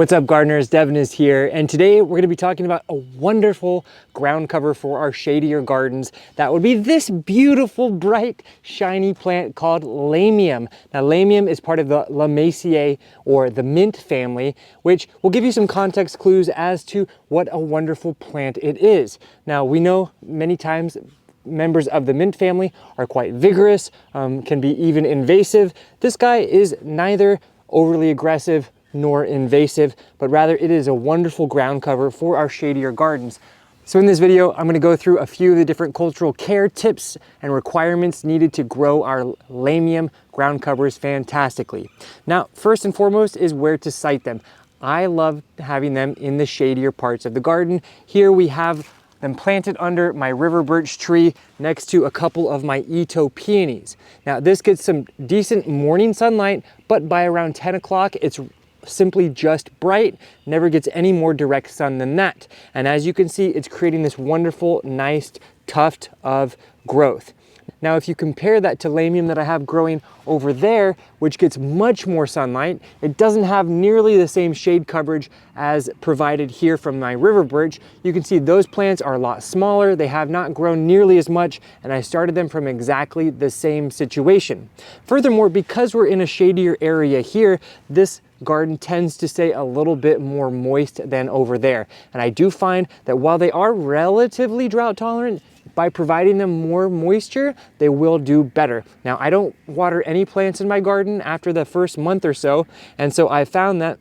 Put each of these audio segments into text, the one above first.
What's up, gardeners? Devin is here, and today we're going to be talking about a wonderful ground cover for our shadier gardens. That would be this beautiful, bright, shiny plant called Lamium. Now, Lamium is part of the Lamiaceae, or the mint family, which will give you some context clues as to what a wonderful plant it is. Now, we know many times members of the mint family are quite vigorous, can be even invasive. This guy is neither overly aggressive nor invasive, but rather it is a wonderful ground cover for our shadier gardens. So in this video, I'm going to go through a few of the different cultural care tips and requirements needed to grow our Lamium ground covers fantastically. Now, first and foremost is where to site them. I love having them in the shadier parts of the garden. Here we have them planted under my river birch tree next to a couple of my Ito peonies. Now, this gets some decent morning sunlight, but by around 10 o'clock, it's simply just bright, never gets any more direct sun than that. And as you can see, it's creating this wonderful, nice tuft of growth. Now, if you compare that to Lamium that I have growing over there, which gets much more sunlight, it doesn't have nearly the same shade coverage as provided here from my river birch. You can see those plants are a lot smaller. They have not grown nearly as much, and I started them from exactly the same situation. Furthermore, because we're in a shadier area here, this garden tends to stay a little bit more moist than over there. And I do find that while they are relatively drought tolerant, by providing them more moisture, they will do better. Now, I don't water any plants in my garden after the first month or so, and so I found that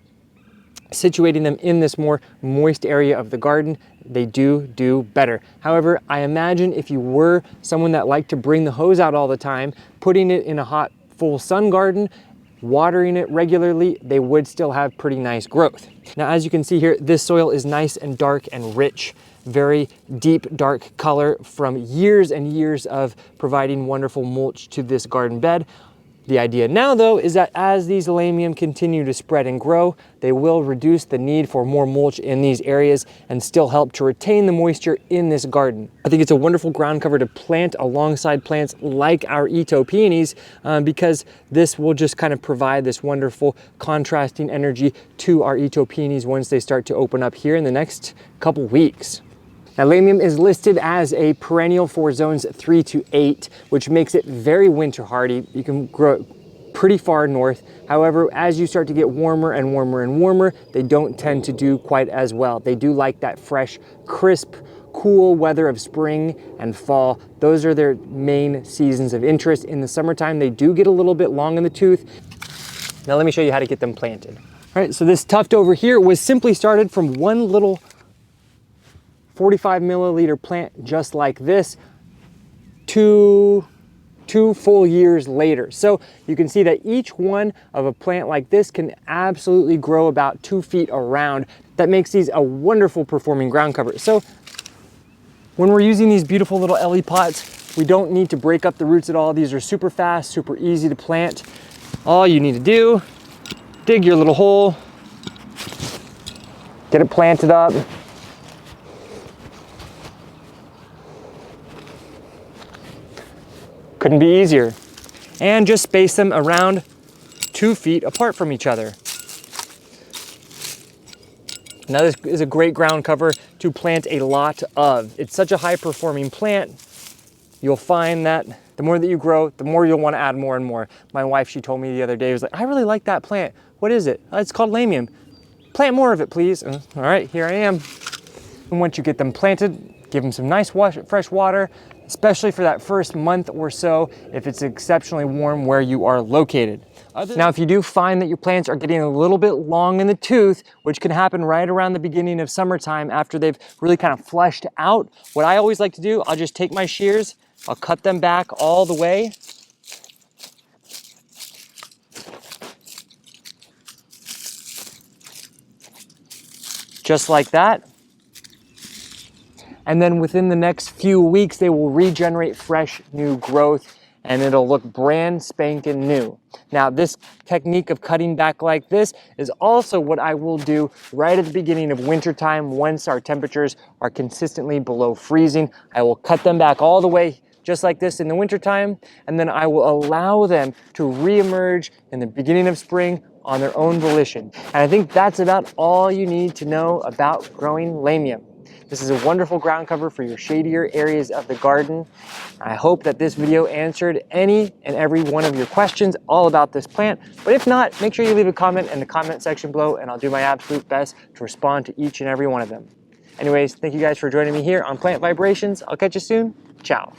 situating them in this more moist area of the garden, they do better. However, I imagine if you were someone that liked to bring the hose out all the time, putting it in a hot, full sun garden, watering it regularly, they would still have pretty nice growth. Now, as you can see here, this soil is nice and dark and rich, very deep, dark color from years and years of providing wonderful mulch to this garden bed. The idea now, though, is that as these Lamium continue to spread and grow, they will reduce the need for more mulch in these areas and still help to retain the moisture in this garden. I think it's a wonderful ground cover to plant alongside plants like our Ito peonies because this will just kind of provide this wonderful contrasting energy to our Ito peonies once they start to open up here in the next couple weeks. Now, Lamium is listed as a perennial for zones 3 to 8, which makes it very winter hardy. You can grow it pretty far north. However, as you start to get warmer and warmer and warmer, they don't tend to do quite as well. They do like that fresh, crisp, cool weather of spring and fall. Those are their main seasons of interest. In the summertime, they do get a little bit long in the tooth. Now, let me show you how to get them planted. All right, so this tuft over here was simply started from one little 45 milliliter plant just like this, two full years later. So you can see that each one of a plant like this can absolutely grow about 2 feet around. That makes these a wonderful performing ground cover. So when we're using these beautiful little Ellie pots, we don't need to break up the roots at all. These are super fast, super easy to plant. All you need to do, dig your little hole, get it planted up. Couldn't be easier. And just space them around 2 feet apart from each other. Now, this is a great ground cover to plant a lot of. It's such a high performing plant. You'll find that the more that you grow, the more you'll want to add more and more. My wife, she told me the other day, was like, I really like that plant. What is it? It's called Lamium. Plant more of it, please. All right, here I am. And once you get them planted, give them some nice fresh water, especially for that first month or so if it's exceptionally warm where you are located. Now, if you do find that your plants are getting a little bit long in the tooth, which can happen right around the beginning of summertime after they've really kind of fleshed out, what I always like to do, I'll just take my shears, I'll cut them back all the way. Just like that. And then within the next few weeks, they will regenerate fresh new growth and it'll look brand spanking new. Now, this technique of cutting back like this is also what I will do right at the beginning of wintertime once our temperatures are consistently below freezing. I will cut them back all the way just like this in the wintertime, and then I will allow them to reemerge in the beginning of spring on their own volition. And I think that's about all you need to know about growing Lamium. This is a wonderful ground cover for your shadier areas of the garden. I hope that this video answered any and every one of your questions all about this plant. But if not, make sure you leave a comment in the comment section below and I'll do my absolute best to respond to each and every one of them. Anyways, thank you guys for joining me here on Plant Vibrations. I'll catch you soon. Ciao.